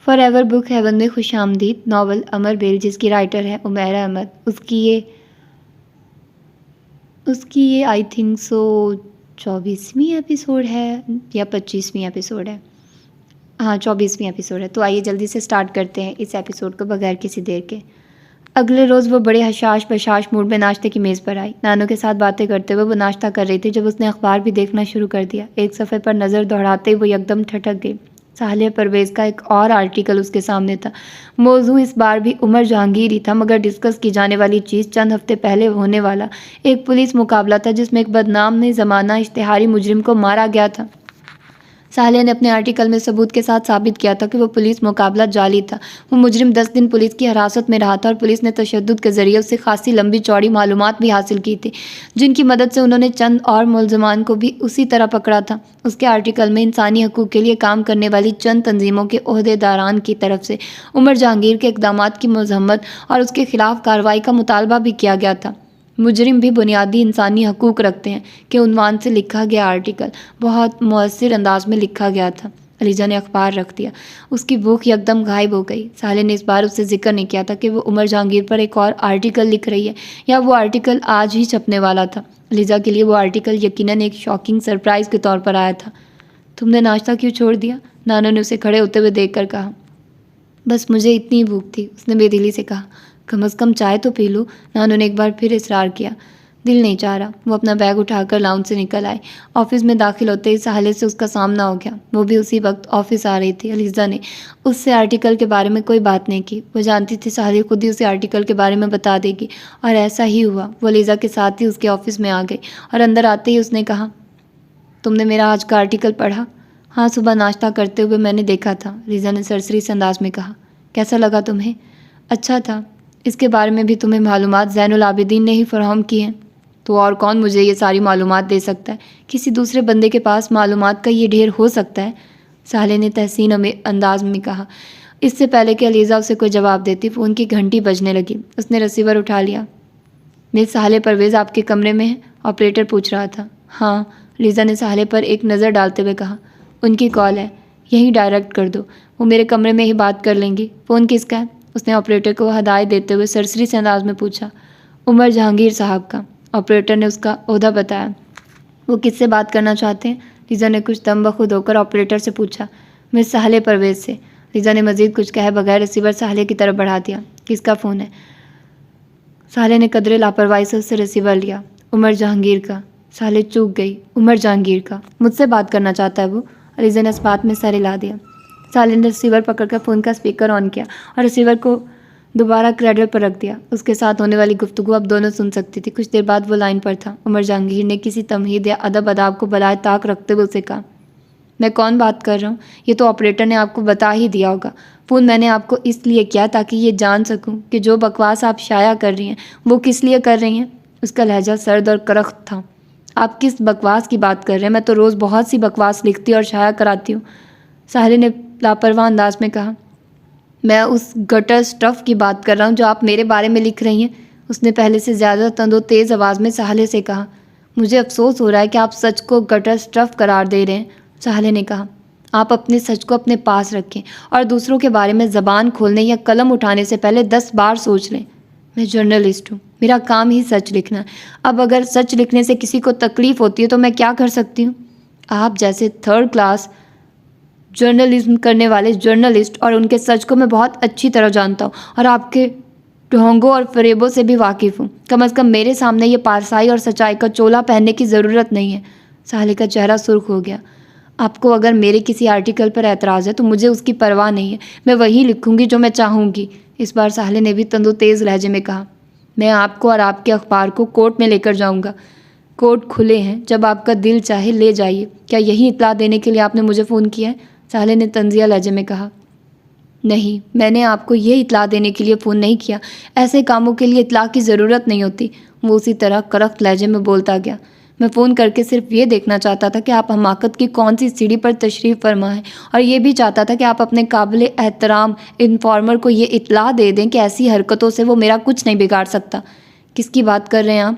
For ever book heaven میں خوش آمدید ناول امر بیل جس کی رائٹر ہے عمیرہ احمد، اس کی یہ آئی تھنک سو 24ویں ایپیسوڈ ہے یا 25ویں ایپیسوڈ ہے، ہاں 24ویں ایپیسوڈ ہے۔ تو آئیے جلدی سے سٹارٹ کرتے ہیں اس ایپیسوڈ کو بغیر کسی دیر کے۔ اگلے روز وہ بڑے حشاش بشاش موڈ میں ناشتے کی میز پر آئی۔ نانو کے ساتھ باتیں کرتے ہوئے وہ ناشتہ کر رہی تھی جب اس نے اخبار بھی دیکھنا شروع کر دیا۔ ایک صفحے پر نظر دوڑاتے وہ یکدم ٹھٹک گئی۔ ساحلیہ پرویز کا ایک اور آرٹیکل اس کے سامنے تھا۔ موضوع اس بار بھی عمر جہانگیر ہی تھا، مگر ڈسکس کی جانے والی چیز چند ہفتے پہلے ہونے والا ایک پولیس مقابلہ تھا جس میں ایک بدنام زمانہ اشتہاری مجرم کو مارا گیا تھا۔ ساحلیہ نے اپنے آرٹیکل میں ثبوت کے ساتھ ثابت کیا تھا کہ وہ پولیس مقابلہ جعلی تھا۔ وہ مجرم 10 دن پولیس کی حراست میں رہا تھا اور پولیس نے تشدد کے ذریعے اس سے خاصی لمبی چوڑی معلومات بھی حاصل کی تھی، جن کی مدد سے انہوں نے چند اور ملزمان کو بھی اسی طرح پکڑا تھا۔ اس کے آرٹیکل میں انسانی حقوق کے لیے کام کرنے والی چند تنظیموں کے عہدیداران کی طرف سے عمر جہانگیر کے اقدامات کی مذمت اور اس کے خلاف کارروائی کا مطالبہ بھی کیا گیا تھا۔ مجرم بھی بنیادی انسانی حقوق رکھتے ہیں کہ عنوان سے لکھا گیا آرٹیکل بہت مؤثر انداز میں لکھا گیا تھا۔ علیزہ نے اخبار رکھ دیا۔ اس کی بھوک یکدم غائب ہو گئی۔ ساحلیہ نے اس بار اس سے ذکر نہیں کیا تھا کہ وہ عمر جہانگیر پر ایک اور آرٹیکل لکھ رہی ہے یا وہ آرٹیکل آج ہی چھپنے والا تھا۔ علیزہ کے لیے وہ آرٹیکل یقیناً ایک شاکنگ سرپرائز کے طور پر آیا تھا۔ تم نے ناشتہ کیوں چھوڑ دیا؟ نانو نے اسے کھڑے ہوتے ہوئے دیکھ کر کہا۔ بس مجھے اتنی بھوک تھی، اس نے بے دلی سے کہا۔ کم از کم چائے تو پی لو، نانو نے ایک بار پھر اصرار کیا۔ دل نہیں چاہ رہا۔ وہ اپنا بیگ اٹھا کر لاؤنج سے نکل آئے۔ آفس میں داخل ہوتے ہی ساحلیہ سے اس کا سامنا ہو گیا۔ وہ بھی اسی وقت آفس آ رہی تھی۔ علیزہ نے اس سے آرٹیکل کے بارے میں کوئی بات نہیں کی۔ وہ جانتی تھی ساحلیہ خود ہی اسے آرٹیکل کے بارے میں بتا دے گی، اور ایسا ہی ہوا۔ وہ علیزہ کے ساتھ ہی اس کے آفس میں آ گئی اور اندر آتے ہی اس نے کہا، تم نے میرا آج کا آرٹیکل پڑھا؟ ہاں، صبح ناشتہ کرتے ہوئے میں نے دیکھا تھا، علیزہ نے سرسری سے انداز میں کہا۔ کیسا لگا تمہیں؟ اچھا تھا۔ اس کے بارے میں بھی تمہیں معلومات زین العابدین نے ہی فراہم کی ہیں؟ تو اور کون مجھے یہ ساری معلومات دے سکتا ہے؟ کسی دوسرے بندے کے پاس معلومات کا یہ ڈھیر ہو سکتا ہے؟ ساحلیہ نے تحسین انداز میں کہا۔ اس سے پہلے کہ علیزہ اسے کوئی جواب دیتی، فون کی گھنٹی بجنے لگی۔ اس نے ریسیور اٹھا لیا۔ مس ساحلیہ پرویز آپ کے کمرے میں ہیں؟ آپریٹر پوچھ رہا تھا۔ ہاں، علیزہ نے ساحلیہ پر ایک نظر ڈالتے ہوئے کہا۔ ان کی کال ہے، یہیں ڈائریکٹ کر دو، وہ میرے کمرے میں ہی بات کر لیں گی۔ فون کس کا ہے؟ اس نے آپریٹر کو ہدایت دیتے ہوئے سرسری سے انداز میں پوچھا۔ عمر جہانگیر صاحب کا، آپریٹر نے اس کا عہدہ بتایا۔ وہ کس سے بات کرنا چاہتے ہیں؟ علیزہ نے کچھ دم بخود ہو کر آپریٹر سے پوچھا۔ مس ساحلیہ پرویز سے۔ علیزہ نے مزید کچھ کہے بغیر ریسیور ساحلیہ کی طرف بڑھا دیا۔ کس کا فون ہے؟ ساحلیہ نے قدرے لاپرواہی سے اس سے ریسیور لیا۔ عمر جہانگیر کا۔ ساحلیہ چوک گئی۔ عمر جہانگیر کا؟ مجھ سے بات کرنا چاہتا ہے وہ؟ علیزہ نے اس بات میں سر ہلا دیا۔ ساحلیہ نے ریسیور پکڑ کر فون کا اسپیکر آن کیا اور ریسیور کو دوبارہ کریڈل پر رکھ دیا۔ اس کے ساتھ ہونے والی گفتگو اب دونوں سن سکتی تھی۔ کچھ دیر بعد وہ لائن پر تھا۔ عمر جہانگیر نے کسی تمہید یا ادب کو بالائے طاق رکھتے ہوئے اسے کہا، میں کون بات کر رہا ہوں؟ یہ تو آپریٹر نے آپ کو بتا ہی دیا ہوگا۔ فون میں نے آپ کو اس لیے کیا تاکہ یہ جان سکوں کہ جو بکواس آپ شائع کر رہی ہیں وہ کس لیے کر رہی ہیں۔ اس کا لہجہ سرد اور کرخت تھا۔ آپ کس بکواس کی بات کر رہے ہیں؟ میں تو روز بہت سی بکواس لکھتی اور شائع کراتی ہوں، ساحلیہ نے لاپرواہ انداز میں کہا۔ میں اس گٹر سٹف کی بات کر رہا ہوں جو آپ میرے بارے میں لکھ رہی ہیں، اس نے پہلے سے زیادہ تند و تیز آواز میں ساحلیہ سے کہا۔ مجھے افسوس ہو رہا ہے کہ آپ سچ کو گٹر سٹف قرار دے رہے ہیں، ساحلیہ نے کہا۔ آپ اپنے سچ کو اپنے پاس رکھیں اور دوسروں کے بارے میں زبان کھولنے یا قلم اٹھانے سے پہلے 10 بار سوچ لیں۔ میں جرنلسٹ ہوں، میرا کام ہی سچ لکھنا ہے۔ اب اگر سچ لکھنے سے کسی کو تکلیف ہوتی ہے تو میں کیا کر سکتی ہوں؟ آپ جیسے 3rd کلاس جرنلزم کرنے والے جرنلسٹ اور ان کے سچ کو میں بہت اچھی طرح جانتا ہوں اور آپ کے ڈھونگوں اور فریبوں سے بھی واقف ہوں۔ کم از کم میرے سامنے یہ پارسائی اور سچائی کا چولا پہننے کی ضرورت نہیں ہے۔ ساحلیہ کا چہرہ سرخ ہو گیا۔ آپ کو اگر میرے کسی آرٹیکل پر اعتراض ہے تو مجھے اس کی پرواہ نہیں ہے، میں وہی لکھوں گی جو میں چاہوں گی۔ اس بار ساحلیہ نے بھی تند و تیز لہجے میں کہا۔ میں آپ کو اور آپ کے اخبار کو کورٹ میں لے کر جاؤں گا۔ کورٹ کھلے ہیں، جب آپ کا دل چاہے لے جائیے۔ کیا یہی اطلاع دینے کے لیے آپ نے مجھے فون کیا ہے؟ ساحلیہ نے طنزیہ لہجے میں کہا۔ نہیں، میں نے آپ کو یہ اطلاع دینے کے لیے فون نہیں کیا، ایسے کاموں کے لیے اطلاع کی ضرورت نہیں ہوتی۔ وہ اسی طرح کرخت لہجے میں بولتا گیا۔ میں فون کر کے صرف یہ دیکھنا چاہتا تھا کہ آپ حماقت کی کون سی سیڑھی پر تشریف فرما ہیں، اور یہ بھی چاہتا تھا کہ آپ اپنے قابل احترام انفارمر کو یہ اطلاع دے دیں کہ ایسی حرکتوں سے وہ میرا کچھ نہیں بگاڑ سکتا۔ کس کی بات کر رہے ہیں آپ؟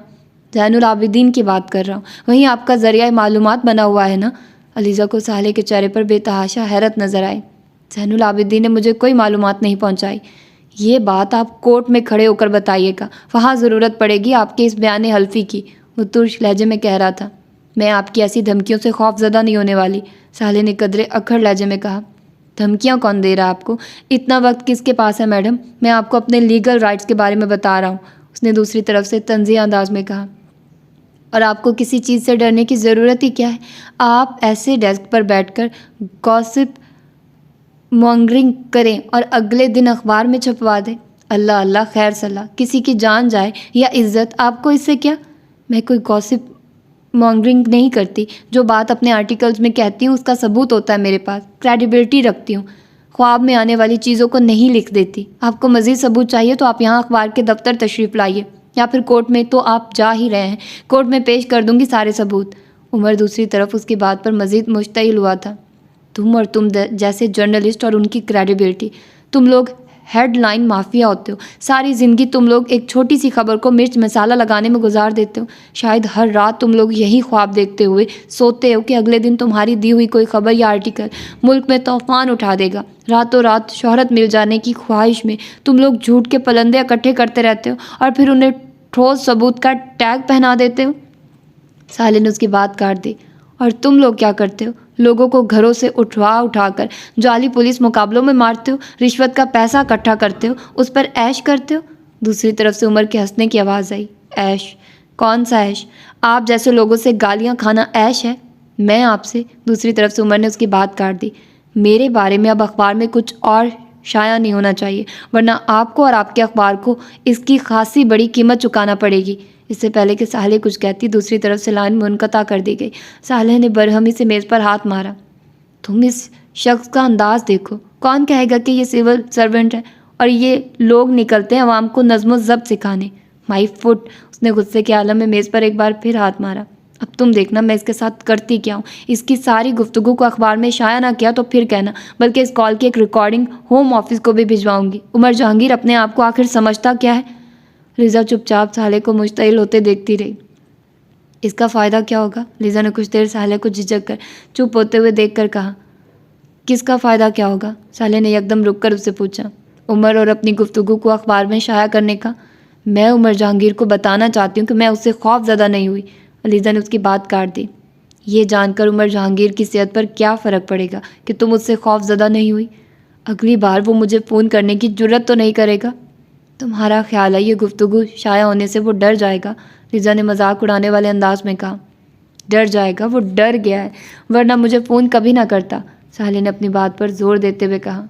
زین العابدین کی بات کر رہا ہوں، وہیں آپ کا ذریعہ معلومات بنا ہوا ہے نا؟ علیزہ کو ساحلیہ کے چہرے پر بے تحاشا حیرت نظر آئی۔ زین العابدین نے مجھے کوئی معلومات نہیں پہنچائی۔ یہ بات آپ کورٹ میں کھڑے ہو کر بتائیے گا، وہاں ضرورت پڑے گی آپ کے اس بیان حلفی کی، وہ ترش لہجے میں کہہ رہا تھا۔ میں آپ کی ایسی دھمکیوں سے خوف زدہ نہیں ہونے والی، صالح نے قدرے اکھڑ لہجے میں کہا۔ دھمکیاں کون دے رہا آپ کو؟ اتنا وقت کس کے پاس ہے میڈم؟ میں آپ کو اپنے لیگل رائٹس کے بارے میں بتا رہا ہوں، اس نے دوسری طرف سے طنزیہ انداز میں کہا۔ اور آپ کو کسی چیز سے ڈرنے کی ضرورت ہی کیا ہے؟ آپ ایسے ڈیسک پر بیٹھ کر گوسپ مونگرنگ کریں اور اگلے دن اخبار میں چھپوا دیں۔ اللہ اللہ، خیر صلاح، کسی کی جان جائے یا عزت، آپ کو اس سے کیا؟ میں کوئی گوسپ مونگرنگ نہیں کرتی، جو بات اپنے آرٹیکلز میں کہتی ہوں اس کا ثبوت ہوتا ہے میرے پاس، کریڈیبلٹی رکھتی ہوں، خواب میں آنے والی چیزوں کو نہیں لکھ دیتی۔ آپ کو مزید ثبوت چاہیے تو آپ یہاں اخبار کے دفتر تشریف لائیے، یا پھر کورٹ میں، تو آپ جا ہی رہے ہیں، کورٹ میں پیش کر دوں گی سارے ثبوت۔ عمر دوسری طرف اس کی بات پر مزید مشتعل ہوا تھا۔ تم اور تم جیسے جرنلسٹ اور ان کی کریڈیبلٹی، تم لوگ ہیڈ لائن مافیا ہوتے ہو، ساری زندگی تم لوگ ایک چھوٹی سی خبر کو مرچ مسالہ لگانے میں گزار دیتے ہو۔ شاید ہر رات تم لوگ یہی خواب دیکھتے ہوئے سوتے ہو کہ اگلے دن تمہاری دی ہوئی کوئی خبر یا آرٹیکل ملک میں طوفان اٹھا دے گا۔ راتوں رات شہرت مل جانے کی خواہش میں تم لوگ جھوٹ کے پلندے اکٹھے کرتے رہتے ہو اور پھر انہیں ٹھوس ثبوت کا ٹیگ پہنا دیتے ہو۔ صالح نے اس کی بات کاٹ دی۔ اور تم لوگ کیا کرتے ہو؟ لوگوں کو گھروں سے اٹھا کر جعلی پولیس مقابلوں میں مارتے ہو، رشوت کا پیسہ اکٹھا کرتے ہو، اس پر عیش کرتے ہو۔ دوسری طرف سے عمر کے ہنسنے کی آواز آئی۔ عیش؟ کون سا عیش؟ آپ جیسے لوگوں سے گالیاں کھانا عیش ہے؟ میں آپ سے؟ دوسری طرف سے عمر نے اس کی بات کاٹ دی۔ میرے بارے میں اب اخبار میں کچھ اور شائع نہیں ہونا چاہیے، ورنہ آپ کو اور آپ کے اخبار کو اس کی خاصی بڑی قیمت چکانا پڑے گی۔ اس سے پہلے کہ صالح کچھ کہتی، دوسری طرف سے لائن منقطع کر دی گئی۔ صالح نے برہمی سے میز پر ہاتھ مارا۔ تم اس شخص کا انداز دیکھو، کون کہے گا کہ یہ سول سرونٹ ہے، اور یہ لوگ نکلتے ہیں عوام کو نظم و ضبط سکھانے۔ مائی فٹ، اس نے غصے کے عالم میں میز پر ایک بار پھر ہاتھ مارا۔ اب تم دیکھنا میں اس کے ساتھ کرتی کیا ہوں۔ اس کی ساری گفتگو کو اخبار میں شائع نہ کیا تو پھر کہنا، بلکہ اس کال کی ایک ریکارڈنگ ہوم آفس کو بھی بھجواؤں گی۔ عمر جہانگیر اپنے آپ کو آخر سمجھتا کیا ہے؟ لیزا چپ چاپ صالح کو مشتعل ہوتے دیکھتی رہی۔ اس کا فائدہ کیا ہوگا؟ لیزا نے کچھ دیر صالح کو جھجک کر چپ ہوتے ہوئے دیکھ کر کہا۔ کس کا فائدہ کیا ہوگا؟ صالح نے یکدم رک کر اس سے پوچھا۔ عمر اور اپنی گفتگو کو اخبار میں شائع کرنے کا۔ میں عمر جہانگیر کو بتانا چاہتی ہوں کہ میں اس سے خوف زدہ نہیں ہوئی۔ لیزا نے اس کی بات کاٹ دی۔ یہ جان کر عمر جہانگیر کی صحت پر کیا فرق پڑے گا کہ تم اس سے خوف زدہ نہیں ہوئی؟ اگلی بار وہ مجھے فون کرنے کی جرت تو نہیں کرے گا؟ تمہارا خیال ہے یہ گفتگو شائع ہونے سے وہ ڈر جائے گا؟ لیزا نے مذاق اڑانے والے انداز میں کہا۔ ڈر جائے گا؟ وہ ڈر گیا ہے، ورنہ مجھے فون کبھی نہ کرتا، صالح نے اپنی بات پر زور دیتے ہوئے کہا۔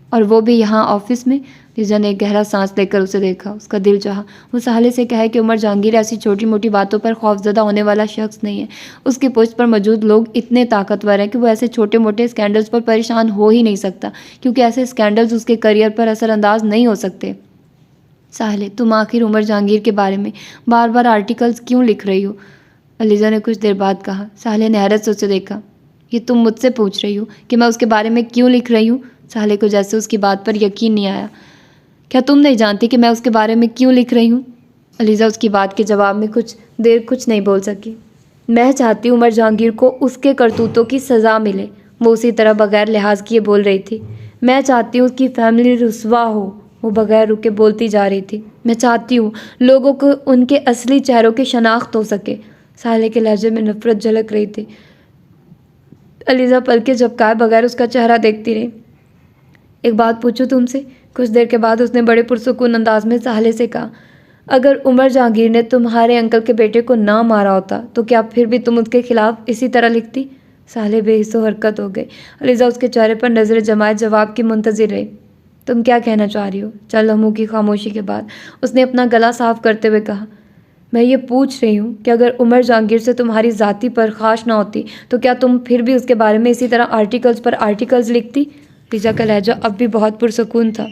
اور وہ بھی یہاں آفس میں؟ لیزا نے ایک گہرا سانس لے کر اسے دیکھا۔ اس کا دل چاہا وہ صالح سے کہے کہ عمر جہانگیر ایسی چھوٹی موٹی باتوں پر خوف زدہ ہونے والا شخص نہیں ہے۔ اس کی پشت پر موجود لوگ اتنے طاقتور ہیں کہ وہ ایسے چھوٹے موٹے اسکینڈلز پر پریشان ہو ہی نہیں سکتا، کیونکہ ایسے اسکینڈلز اس کے کیریئر پر اثر انداز نہیں ہو سکتے۔ صالح، تم آخر عمر جہانگیر کے بارے میں بار بار آرٹیکلز کیوں لکھ رہی ہو؟ لیزا نے کچھ دیر بعد کہا۔ صالح نے حیرت سے اسے دیکھا۔ یہ تم مجھ سے پوچھ رہی ہو کہ میں اس کے بارے میں کیوں لکھ رہی ہوں؟ صالح کو جیسے اس کی بات پر یقین نہیں آیا۔ کیا تم نہیں جانتی کہ میں اس کے بارے میں کیوں لکھ رہی ہوں؟ لیزا اس کی بات کے جواب میں کچھ دیر کچھ نہیں بول سکی۔ میں چاہتی ہوں عمر جہانگیر کو اس کے کرتوتوں کی سزا ملے، وہ اسی طرح بغیر لحاظ کیے بول رہی تھی۔ میں چاہتی ہوں اس کی فیملی رسوا ہو، وہ بغیر رکے بولتی جا رہی تھی۔ میں چاہتی ہوں لوگوں کو ان کے اصلی چہروں کی شناخت ہو سکے۔ صالح کے لہجے میں نفرت جھلک رہی تھی۔ لیزا پلکیں جھپکائے بغیر اس کا چہرہ دیکھتی رہی۔ ایک بات پوچھوں تم سے؟ کچھ دیر کے بعد اس نے بڑے پرسکون انداز میں صالح سے کہا۔ اگر عمر جہانگیر نے تمہارے انکل کے بیٹے کو نہ مارا ہوتا تو کیا پھر بھی تم اس کے خلاف اسی طرح لکھتی؟ صالح بے حس و حرکت ہو گئی۔ لیزا اس کے چہرے پر نظر جمائے جواب کی منتظر رہی۔ تم کیا کہنا چاہ رہی ہو؟ چند لمحوں کی خاموشی کے بعد اس نے اپنا گلا صاف کرتے ہوئے کہا۔ میں یہ پوچھ رہی ہوں کہ اگر عمر جہانگیر سے تمہاری ذاتی پرخاش نہ ہوتی تو کیا تم پھر بھی اس کے بارے میں اسی طرح آرٹیکلز پر آرٹیکلز لکھتی؟ لیزا کا لہجہ اب بھی بہت پرسکون تھا۔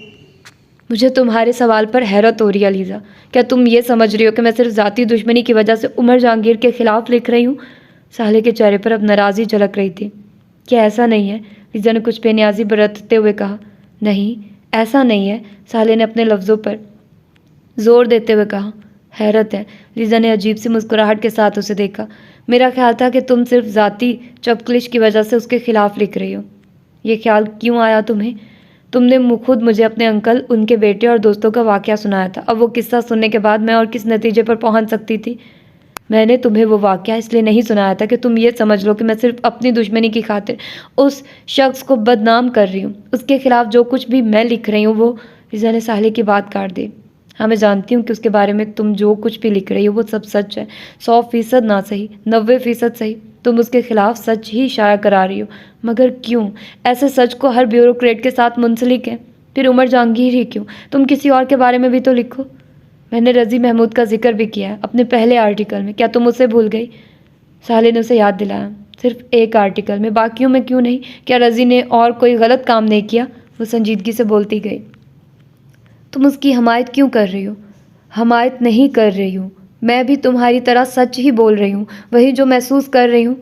مجھے تمہارے سوال پر حیرت ہو رہی ہے لیزا۔ کیا تم یہ سمجھ رہی ہو کہ میں صرف ذاتی دشمنی کی وجہ سے عمر جہانگیر کے خلاف لکھ رہی ہوں؟ صالح کے چہرے پر اب ناراضی جھلک رہی تھی۔ کیا ایسا نہیں ہے؟ لیزا نے کچھ بے نیازی برتتے ہوئے کہا۔ نہیں، ایسا نہیں ہے، صالح نے اپنے لفظوں پر زور دیتے ہوئے کہا۔ حیرت ہے، لیزا نے عجیب سی مسکراہٹ کے ساتھ اسے دیکھا۔ میرا خیال تھا کہ تم صرف ذاتی چپکلش کی وجہ سے اس کے خلاف لکھ رہی ہو۔ یہ خیال کیوں آیا تمہیں؟ تم نے خود مجھے اپنے انکل، ان کے بیٹے اور دوستوں کا واقعہ سنایا تھا۔ اب وہ قصہ سننے کے بعد میں اور کس نتیجے پر پہنچ سکتی تھی؟ میں نے تمہیں وہ واقعہ اس لیے نہیں سنایا تھا کہ تم یہ سمجھ لو کہ میں صرف اپنی دشمنی کی خاطر اس شخص کو بدنام کر رہی ہوں۔ اس کے خلاف جو کچھ بھی میں لکھ رہی ہوں وہ… رضا نے ساحلہ کی بات کاٹ دی۔ ہاں، میں جانتی ہوں کہ اس کے بارے میں تم جو کچھ بھی لکھ رہی ہو وہ سب سچ ہے، 100% نہ صحیح، 90% صحیح۔ تم اس کے خلاف سچ ہی شائع کرا رہی ہو، مگر کیوں؟ ایسے سچ کو ہر بیوروکریٹ کے ساتھ منسلک ہے۔ پھر عمر جہانگیر ہی کیوں؟ تم کسی اور کے بارے میں بھی تو لکھو۔ میں نے رضی محمود کا ذکر بھی کیا ہے اپنے پہلے آرٹیکل میں، کیا تم اسے بھول گئی؟ ساحلہ نے اسے یاد دلایا۔ صرف ایک آرٹیکل میں، باقیوں میں کیوں نہیں؟ کیا رضی نے اور کوئی غلط کام نہیں کیا؟ وہ سنجیدگی سے بولتی گئی۔ تم اس کی حمایت کیوں کر رہی ہو؟ حمایت نہیں کر رہی ہوں، میں بھی تمہاری طرح سچ ہی بول رہی ہوں، وہی جو محسوس کر رہی ہوں۔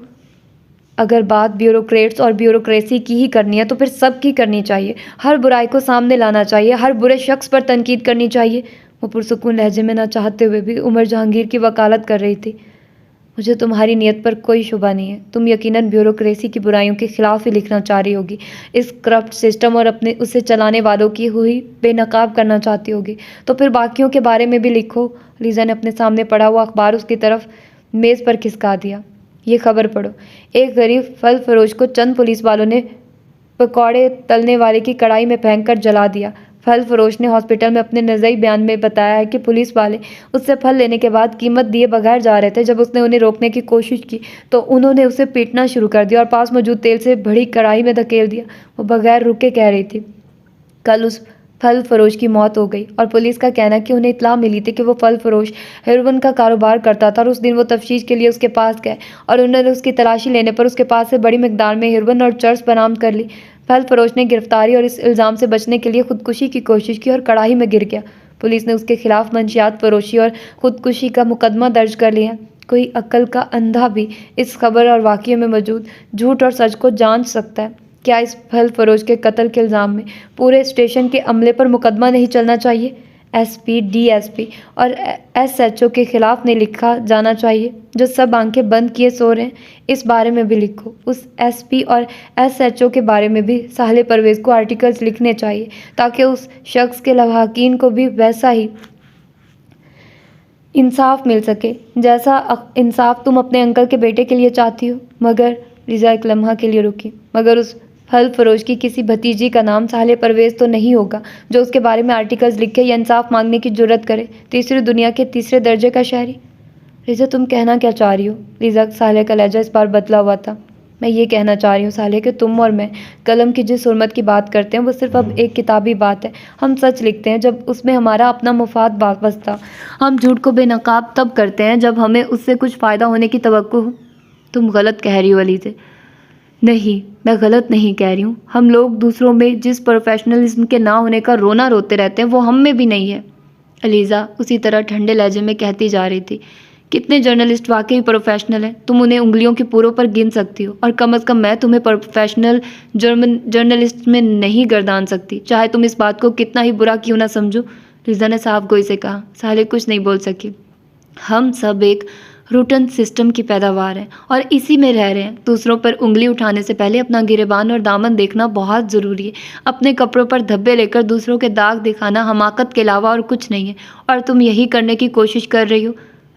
اگر بات بیوروکریٹس اور بیوروکریسی کی ہی کرنی ہے تو پھر سب کی کرنی چاہیے، ہر برائی کو سامنے لانا چاہیے، ہر برے شخص پر تنقید کرنی چاہیے۔ وہ پرسکون لہجے میں نہ چاہتے ہوئے بھی عمر جہانگیر کی وکالت کر رہی تھی۔ مجھے تمہاری نیت پر کوئی شبہ نہیں ہے، تم یقیناً بیوروکریسی کی برائیوں کے خلاف ہی لکھنا چاہ رہی ہوگی، اس کرپٹ سسٹم اور اپنے اسے چلانے والوں کی ہوئی بے نقاب کرنا چاہتی ہوگی، تو پھر باقیوں کے بارے میں بھی لکھو۔ لیزا نے اپنے سامنے پڑا ہوا اخبار اس کی طرف میز پر کھسکا دیا۔ یہ خبر پڑھو، ایک غریب پھل فروش کو چند پولیس والوں نے پکوڑے تلنے والے کی کڑائی میں پھینک کر جلا دیا۔ پھل فروش نے ہاسپٹل میں اپنے نزئی بیان میں بتایا ہے کہ پولیس والے اس سے پھل لینے کے بعد قیمت دیے بغیر جا رہے تھے۔ جب اس نے انہیں روکنے کی کوشش کی تو انہوں نے اسے پیٹنا شروع کر دیا اور پاس موجود تیل سے بھری کڑائی میں دھکیل دیا۔ وہ بغیر رکے کہہ رہی تھی، کل اس پھل فروش کی موت ہو گئی، اور پولیس کا کہنا ہے کہ انہیں اطلاع ملی تھی کہ وہ پھل فروش ہیروئن کا کاروبار کرتا تھا، اور اس دن وہ تفتیش کے لیے اس کے پاس گئے اور انہوں نے اس کی تلاشی لینے پر اس کے پاس سے بڑی مقدار میں ہیروئن اور چرس برآمد کر لی۔ پھل فروش نے گرفتاری اور اس الزام سے بچنے کے لیے خودکشی کی کوشش کی اور کڑاہی میں گر گیا۔ پولیس نے اس کے خلاف منشیات فروشی اور خودکشی کا مقدمہ درج کر لیا ہے۔ کوئی عقل کا اندھا بھی اس خبر اور واقعے میں موجود جھوٹ اور سچ کو جانچ سکتا ہے۔ کیا اس پھل فروش کے قتل کے الزام میں پورے اسٹیشن کے عملے پر مقدمہ نہیں چلنا چاہیے؟ S P, D S P اور ایس ایچ او کے خلاف نہیں لکھا جانا چاہیے، جو سب آنکھیں بند کیے سو رہے ہیں؟ اس بارے میں بھی لکھو۔ اس ایس پی اور ایس ایچ او کے بارے میں بھی ساحلہ پرویز کو آرٹیکلز لکھنے چاہیے، تاکہ اس شخص کے لواحقین کو بھی ویسا ہی انصاف مل سکے جیسا انصاف تم اپنے انکل کے بیٹے کے لیے چاہتی ہو۔ مگر… رضا ایک لمحہ کے لیے رکی۔ مگر اس پھل فروش کی کسی بھتیجی کا نام ساحلہ پرویز تو نہیں ہوگا جو اس کے بارے میں آرٹیکلز لکھے یا انصاف مانگنے کی جرات کرے؟ تیسری دنیا کے تیسرے درجے کا شہری؟ رضا، تم کہنا کیا چاہ رہی ہو؟ رضا ساحلہ کا لہجہ اس بار بدلا ہوا تھا۔ میں یہ کہنا چاہ رہی ہوں ساحلہ کہ تم اور میں قلم کی جس حرمت کی بات کرتے ہیں وہ صرف اب ایک کتابی بات ہے۔ ہم سچ لکھتے ہیں جب اس میں ہمارا اپنا مفاد وابستہ۔ ہم جھوٹ کو بے نقاب تب کرتے ہیں جب ہمیں اس سے کچھ فائدہ ہونے کی توقع ہو۔ تم غلط کہہ رہی ہو علیزہ۔ نہیں، میں غلط نہیں کہہ رہی ہوں۔ ہم لوگ دوسروں میں جس پروفیشنلزم کے نہ ہونے کا رونا روتے رہتے ہیں وہ ہم میں بھی نہیں ہے۔ علیزہ اسی طرح ٹھنڈے لہجے میں کہتی جا رہی تھی، کتنے جرنلسٹ واقعی پروفیشنل ہیں، تم انہیں انگلیوں کی پوروں پر گن سکتی ہو، اور کم از کم میں تمہیں پروفیشنل جرنلسٹ میں نہیں گردان سکتی، چاہے تم اس بات کو کتنا ہی برا کیوں نہ سمجھو۔ رضا نے صاف گوئی سے کہا۔ ساحلہ کچھ نہیں بول سکی۔ ہم سب ایک روٹن سسٹم کی پیداوار ہیں اور اسی میں رہ رہے ہیں۔ دوسروں پر انگلی اٹھانے سے پہلے اپنا گریبان اور دامن دیکھنا بہت ضروری ہے۔ اپنے کپڑوں پر دھبے لے کر دوسروں کے داغ دکھانا حماقت کے علاوہ اور کچھ نہیں ہے، اور تم یہی کرنے کی کوشش کر رہی ہو۔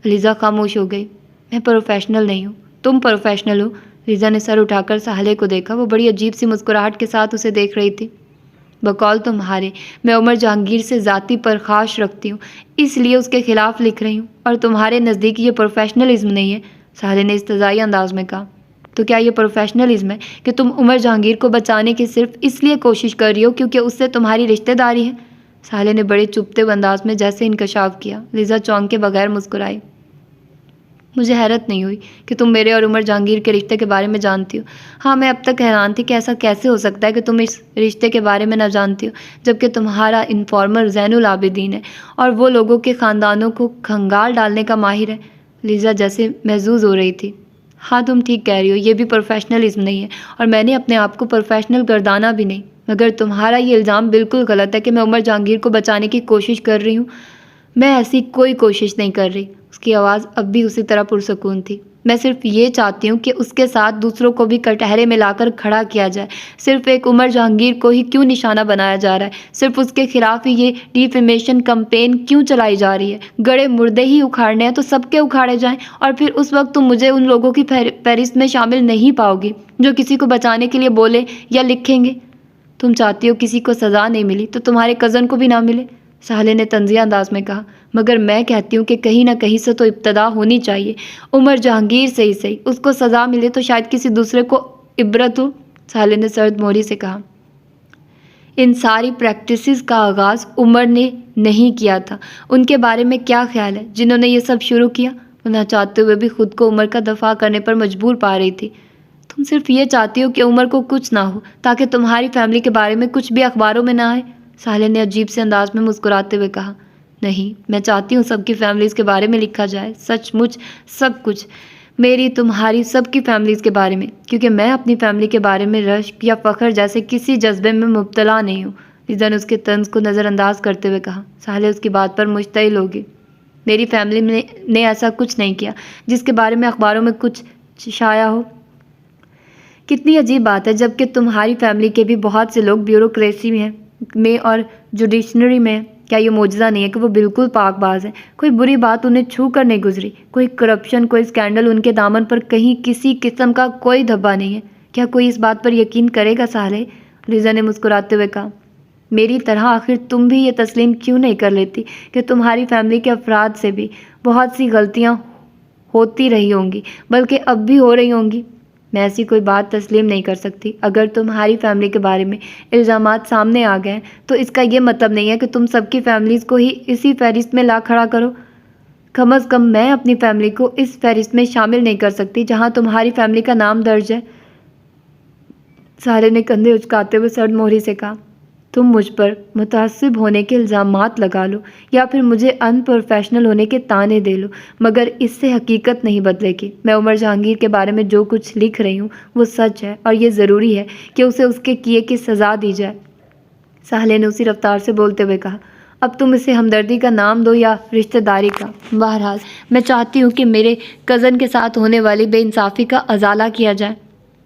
رضا خاموش ہو گئی۔ میں پروفیشنل نہیں ہوں، تم پروفیشنل ہو۔ رضا نے سر اٹھا کر ساحلہ کو دیکھا۔ وہ بڑی عجیب سی مسکراہٹ کے ساتھ اسے دیکھ رہی تھی۔ بقول تمہارے، میں عمر جہانگیر سے ذاتی پرخاش رکھتی ہوں، اس لیے اس کے خلاف لکھ رہی ہوں، اور تمہارے نزدیک یہ پروفیشنلزم نہیں ہے؟ ساحلہ نے استہزائی انداز میں کہا۔ تو کیا یہ پروفیشنلزم ہے کہ تم عمر جہانگیر کو بچانے کی صرف اس لیے کوشش کر رہی ہو کیونکہ اس سے تمہاری رشتہ داری ہے؟ ساحلہ نے بڑے چپتے انداز میں جیسے انکشاف کیا۔ رضا چونک کے بغیر مسکرائی۔ مجھے حیرت نہیں ہوئی کہ تم میرے اور عمر جہانگیر کے رشتے کے بارے میں جانتی ہو۔ ہاں، میں اب تک حیران تھی کہ ایسا کیسے ہو سکتا ہے کہ تم اس رشتے کے بارے میں نہ جانتی ہو، جبکہ تمہارا انفارمر زین العابدین ہے اور وہ لوگوں کے خاندانوں کو کھنگال ڈالنے کا ماہر ہے۔ لیزا جیسے محظوظ ہو رہی تھی۔ ہاں، تم ٹھیک کہہ رہی ہو، یہ بھی پروفیشنلزم نہیں ہے، اور میں نے اپنے آپ کو پروفیشنل گردانا بھی نہیں۔ مگر تمہارا یہ الزام بالکل غلط ہے کہ میں عمر جہانگیر کو بچانے کی کوشش کر رہی ہوں۔ میں ایسی کوئی کوشش نہیں کر رہی۔ اس کی آواز اب بھی اسی طرح پرسکون تھی۔ میں صرف یہ چاہتی ہوں کہ اس کے ساتھ دوسروں کو بھی کٹہرے میں لا کر کھڑا کیا جائے۔ صرف ایک عمر جہانگیر کو ہی کیوں نشانہ بنایا جا رہا ہے؟ صرف اس کے خلاف ہی یہ ڈیفیمیشن کمپین کیوں چلائی جا رہی ہے؟ گڑے مردے ہی اکھاڑنے ہیں تو سب کے اکھاڑے جائیں، اور پھر اس وقت تم مجھے ان لوگوں کی فہرست میں شامل نہیں پاؤ گی جو کسی کو بچانے کے لیے بولے یا لکھیں گے۔ تم چاہتی ہو کسی کو سزا نہیں ملی تو تمہارے کزن کو بھی نہ ملے، سالے نے طنزیہ انداز میں کہا۔ مگر میں کہتی ہوں کہ کہیں نہ کہیں سے تو ابتدا ہونی چاہیے۔ عمر جہانگیر سے ہی صحیح اس کو سزا ملے تو شاید کسی دوسرے کو عبرت ہو، سالے نے سرد موری سے کہا۔ ان ساری پریکٹسز کا آغاز عمر نے نہیں کیا تھا۔ ان کے بارے میں کیا خیال ہے جنہوں نے یہ سب شروع کیا؟ وہ نہ چاہتے ہوئے بھی خود کو عمر کا دفاع کرنے پر مجبور پا رہی تھی۔ تم صرف یہ چاہتی ہو کہ عمر کو کچھ نہ ہو تاکہ تمہاری فیملی کے بارے میں کچھ بھی اخباروں میں نہ آئے، سالے نے عجیب سے انداز میں مسکراتے ہوئے کہا۔ نہیں، میں چاہتی ہوں سب کی فیملیز کے بارے میں لکھا جائے، سچ مچ سب کچھ، میری تمہاری سب کی فیملیز کے بارے میں، کیونکہ میں اپنی فیملی کے بارے میں رشک یا فخر جیسے کسی جذبے میں مبتلا نہیں ہوں۔ لیزا نے اس کے طنز کو نظر انداز کرتے ہوئے کہا۔ سالے اس کی بات پر مشتعل ہو گئی۔ میری فیملی نے ایسا کچھ نہیں کیا جس کے بارے میں اخباروں میں کچھ شائع ہو۔ کتنی عجیب بات ہے، جبکہ تمہاری فیملی کے بھی بہت سے لوگ بیوروکریسی میں اور جوڈیشنری میں ہیں۔ کیا یہ معجزہ نہیں ہے کہ وہ بالکل پاک باز ہیں؟ کوئی بری بات انہیں چھو کر نہیں گزری، کوئی کرپشن، کوئی اسکینڈل ان کے دامن پر کہیں کسی قسم کا کوئی دھبا نہیں ہے۔ کیا کوئی اس بات پر یقین کرے گا سالے؟ لیزا نے مسکراتے ہوئے کہا۔ میری طرح آخر تم بھی یہ تسلیم کیوں نہیں کر لیتی کہ تمہاری فیملی کے افراد سے بھی بہت سی غلطیاں ہوتی رہی ہوں گی، بلکہ اب بھی ہو رہی ہوں گی؟ میں ایسی کوئی بات تسلیم نہیں کر سکتی۔ اگر تمہاری فیملی کے بارے میں الزامات سامنے آ گئے تو اس کا یہ مطلب نہیں ہے کہ تم سب کی فیملیز کو ہی اسی فہرست میں لا کھڑا کرو۔ کم از کم میں اپنی فیملی کو اس فہرست میں شامل نہیں کر سکتی جہاں تمہاری فیملی کا نام درج ہے، سارے نے کندھے اچکاتے ہوئے سرد مہری سے کہا۔ تم مجھ پر متعصب ہونے کے الزامات لگا لو یا پھر مجھے ان پروفیشنل ہونے کے طعنے دے لو، مگر اس سے حقیقت نہیں بدلے گی۔ میں عمر جہانگیر کے بارے میں جو کچھ لکھ رہی ہوں وہ سچ ہے، اور یہ ضروری ہے کہ اسے اس کے کیے کی سزا دی جائے، سالے نے اسی رفتار سے بولتے ہوئے کہا۔ اب تم اسے ہمدردی کا نام دو یا رشتہ داری کا، بہرحال میں چاہتی ہوں کہ میرے کزن کے ساتھ ہونے والی بے انصافی کا ازالہ کیا جائے۔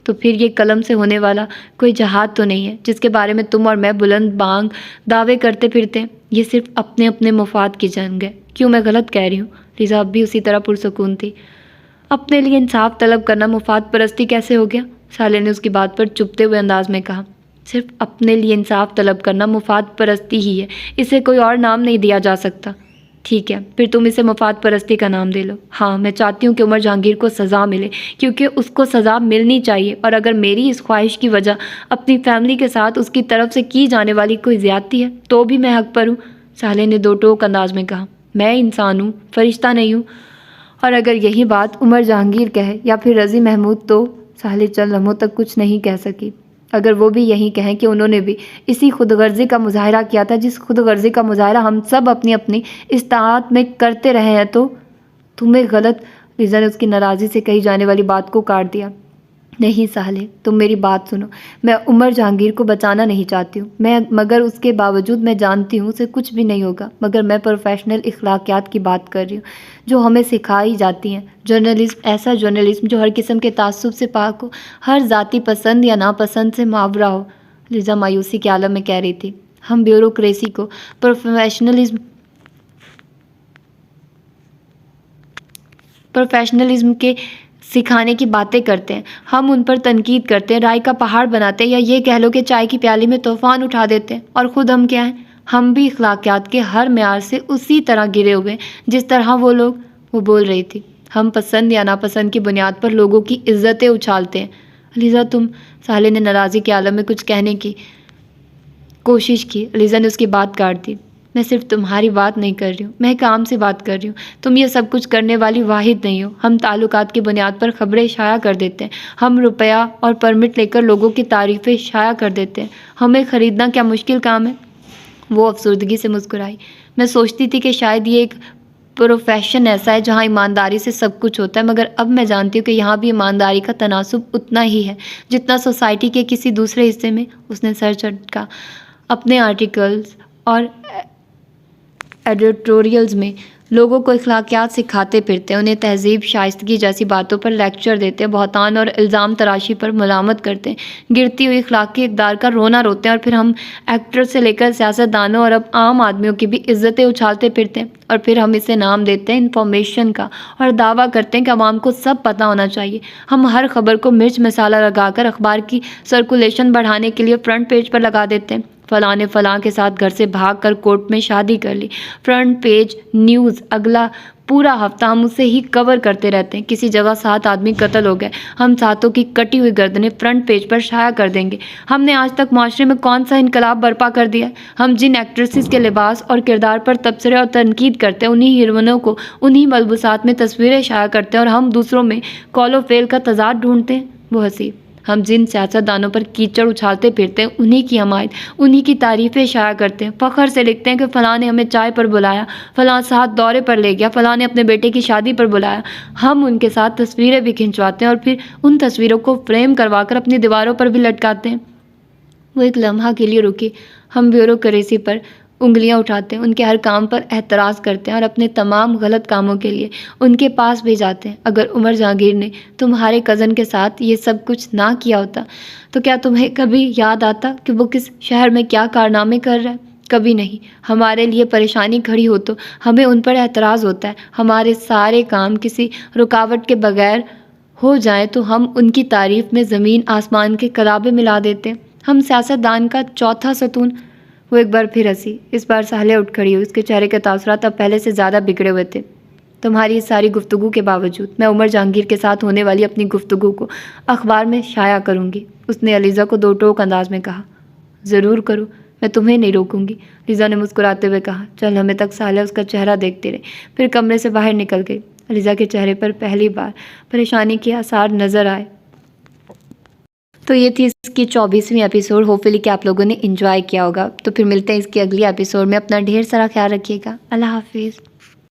تو پھر یہ قلم سے ہونے والا کوئی جہاد تو نہیں ہے جس کے بارے میں تم اور میں بلند بانگ دعوے کرتے پھرتے ہیں۔ یہ صرف اپنے اپنے مفاد کی جنگ ہے۔ کیوں میں غلط کہہ رہی ہوں؟ لیزا اب بھی اسی طرح پرسکون تھی۔ اپنے لیے انصاف طلب کرنا مفاد پرستی کیسے ہو گیا؟ سالے نے اس کی بات پر چپتے ہوئے انداز میں کہا۔ صرف اپنے لیے انصاف طلب کرنا مفاد پرستی ہی ہے، اسے کوئی اور نام نہیں دیا جا سکتا۔ ٹھیک ہے، پھر تم اسے مفاد پرستی کا نام دے لو۔ ہاں، میں چاہتی ہوں کہ عمر جہانگیر کو سزا ملے، کیونکہ اس کو سزا ملنی چاہیے، اور اگر میری اس خواہش کی وجہ اپنی فیملی کے ساتھ اس کی طرف سے کی جانے والی کوئی زیادتی ہے تو بھی میں حق پر ہوں، سالے نے دو ٹوک انداز میں کہا۔ میں انسان ہوں، فرشتہ نہیں ہوں، اور اگر یہی بات عمر جہانگیر کہے یا پھر رضی محمود تو سالے چند لمحوں تک کچھ نہیں کہہ سکی۔ اگر وہ بھی یہی کہیں کہ انہوں نے بھی اسی خود غرضی کا مظاہرہ کیا تھا جس خود غرضی کا مظاہرہ ہم سب اپنی اپنی استطاعت میں کرتے رہے ہیں تو تمہیں غلط، لیزا نے اس کی ناراضی سے کہی جانے والی بات کو کاٹ دیا۔ نہیں سالے، تم میری بات سنو۔ میں عمر جہانگیر کو بچانا نہیں چاہتی ہوں، مگر اس کے باوجود میں جانتی ہوں اسے کچھ بھی نہیں ہوگا، مگر میں پروفیشنل اخلاقیات کی بات کر رہی ہوں جو ہمیں سکھائی جاتی ہیں۔ جرنلزم، ایسا جرنلزم جو ہر قسم کے تعصب سے پاک ہو، ہر ذاتی پسند یا ناپسند سے معاورہ ہو، لیزا مایوسی کے عالم میں کہہ رہی تھی۔ ہم بیوروکریسی کو پروفیشنلزم کے سکھانے کی باتیں کرتے ہیں، ہم ان پر تنقید کرتے ہیں، رائے کا پہاڑ بناتے ہیں، یا یہ کہہ لو کہ چائے کی پیالی میں طوفان اٹھا دیتے ہیں، اور خود ہم کیا ہیں؟ ہم بھی اخلاقیات کے ہر معیار سے اسی طرح گرے ہوئے ہیں جس طرح وہ لوگ، وہ بول رہی تھی۔ ہم پسند یا ناپسند کی بنیاد پر لوگوں کی عزتیں اچھالتے ہیں۔ لیزا تم، سالے نے ناراضی کے عالم میں کچھ کہنے کی کوشش کی، لیزا نے اس کی بات کاٹ دی۔ میں صرف تمہاری بات نہیں کر رہی ہوں، میں کام سے بات کر رہی ہوں۔ تم یہ سب کچھ کرنے والی واحد نہیں ہو۔ ہم تعلقات کی بنیاد پر خبریں شائع کر دیتے ہیں، ہم روپیہ اور پرمٹ لے کر لوگوں کی تعریفیں شائع کر دیتے ہیں۔ ہمیں خریدنا کیا مشکل کام ہے؟ وہ افسردگی سے مسکرائی۔ میں سوچتی تھی کہ شاید یہ ایک پروفیشن ایسا ہے جہاں ایمانداری سے سب کچھ ہوتا ہے، مگر اب میں جانتی ہوں کہ یہاں بھی ایمانداری کا تناسب اتنا ہی ہے جتنا سوسائٹی کے کسی دوسرے حصے میں۔ اس نے سر جھٹکا۔ اپنے آرٹیکلز اور ایڈیٹوریلز میں لوگوں کو اخلاقیات سکھاتے پھرتے ہیں، انہیں تہذیب شائستگی جیسی باتوں پر لیکچر دیتے ہیں، بہتان اور الزام تراشی پر ملامت کرتے ہیں، گرتی ہوئی اخلاقی اقدار کا رونا روتے ہیں، اور پھر ہم ایکٹر سے لے کر سیاستدانوں اور اب عام آدمیوں کی بھی عزتیں اچھالتے پھرتے ہیں، اور پھر ہم اسے نام دیتے ہیں انفارمیشن کا اور دعویٰ کرتے ہیں کہ عوام کو سب پتہ ہونا چاہیے۔ ہم ہر خبر کو مرچ مسالہ لگا کر اخبار کی سرکولیشن بڑھانے کے لیے فرنٹ پیج پر لگا دیتے ہیں۔ فلاں نے فلاں کے ساتھ گھر سے بھاگ کر کورٹ میں شادی کر لی، فرنٹ پیج نیوز، اگلا پورا ہفتہ ہم اسے ہی کور کرتے رہتے ہیں۔ کسی جگہ 7 آدمی قتل ہو گئے، ہم 7 کی کٹی ہوئی گردنیں فرنٹ پیج پر شائع کر دیں گے۔ ہم نے آج تک معاشرے میں کون سا انقلاب برپا کر دیا ہے؟ ہم جن ایکٹریسز کے لباس اور کردار پر تبصرے اور تنقید کرتے ہیں، انہی ہیروئنوں کو انہی ملبوسات میں تصویریں شائع کرتے ہیں، اور ہم دوسروں میں قول و فعل کا تضاد ڈھونڈتے ہیں۔ وہ ہنسی۔ ہم جن سیاستدانوں پر کیچڑ اچھالتے پھرتے ہیں، انہی کی حمایت، انہی کی تعریفیں شائع کرتے ہیں، فخر سے لکھتے ہیں کہ فلاں نے ہمیں چائے پر بلایا، فلاں ساتھ دورے پر لے گیا، فلاں نے اپنے بیٹے کی شادی پر بلایا۔ ہم ان کے ساتھ تصویریں بھی کھنچواتے ہیں اور پھر ان تصویروں کو فریم کروا کر اپنی دیواروں پر بھی لٹکاتے ہیں۔ وہ ایک لمحہ کے لیے رکی۔ ہم بیوروکریسی پر انگلیاں اٹھاتے ہیں، ان کے ہر کام پر اعتراض کرتے ہیں اور اپنے تمام غلط کاموں کے لیے ان کے پاس بھی جاتے ہیں۔ اگر عمر جہانگیر نے تمہارے کزن کے ساتھ یہ سب کچھ نہ کیا ہوتا تو کیا تمہیں کبھی یاد آتا کہ وہ کس شہر میں کیا کارنامے کر رہا ہے؟ کبھی نہیں۔ ہمارے لیے پریشانی کھڑی ہو تو ہمیں ان پر اعتراض ہوتا ہے۔ ہمارے سارے کام کسی رکاوٹ کے بغیر ہو جائیں تو ہم ان کی تعریف میں زمین آسمان کے کلابے ملا دیتے ہیں۔ ہم سیاستدان کا چوتھا ستون۔ وہ ایک بار پھر ہنسی۔ اس بار ساحلیہ اٹھ کھڑی ہوئی۔ اس کے چہرے کے تاثرات اب پہلے سے زیادہ بگڑے ہوئے تھے۔ تمہاری اس ساری گفتگو کے باوجود میں عمر جہانگیر کے ساتھ ہونے والی اپنی گفتگو کو اخبار میں شائع کروں گی، اس نے علیزہ کو 2 ٹوک انداز میں کہا۔ ضرور کرو، میں تمہیں نہیں روکوں گی، علیزہ نے مسکراتے ہوئے کہا۔ چل ہمیں تک ساحلیہ اس کا چہرہ دیکھتی رہی، پھر کمرے سے باہر نکل گئی۔ علیزہ کے چہرے پر پہلی بار پریشانی کے آثار نظر آئے۔ تو یہ تھی اس کی 24ویں ایپیسوڈ۔ ہوپفلی کہ آپ لوگوں نے انجوائے کیا ہوگا۔ تو پھر ملتے ہیں اس کی اگلی ایپیسوڈ میں۔ اپنا ڈھیر سارا خیال رکھیے گا۔ اللہ حافظ۔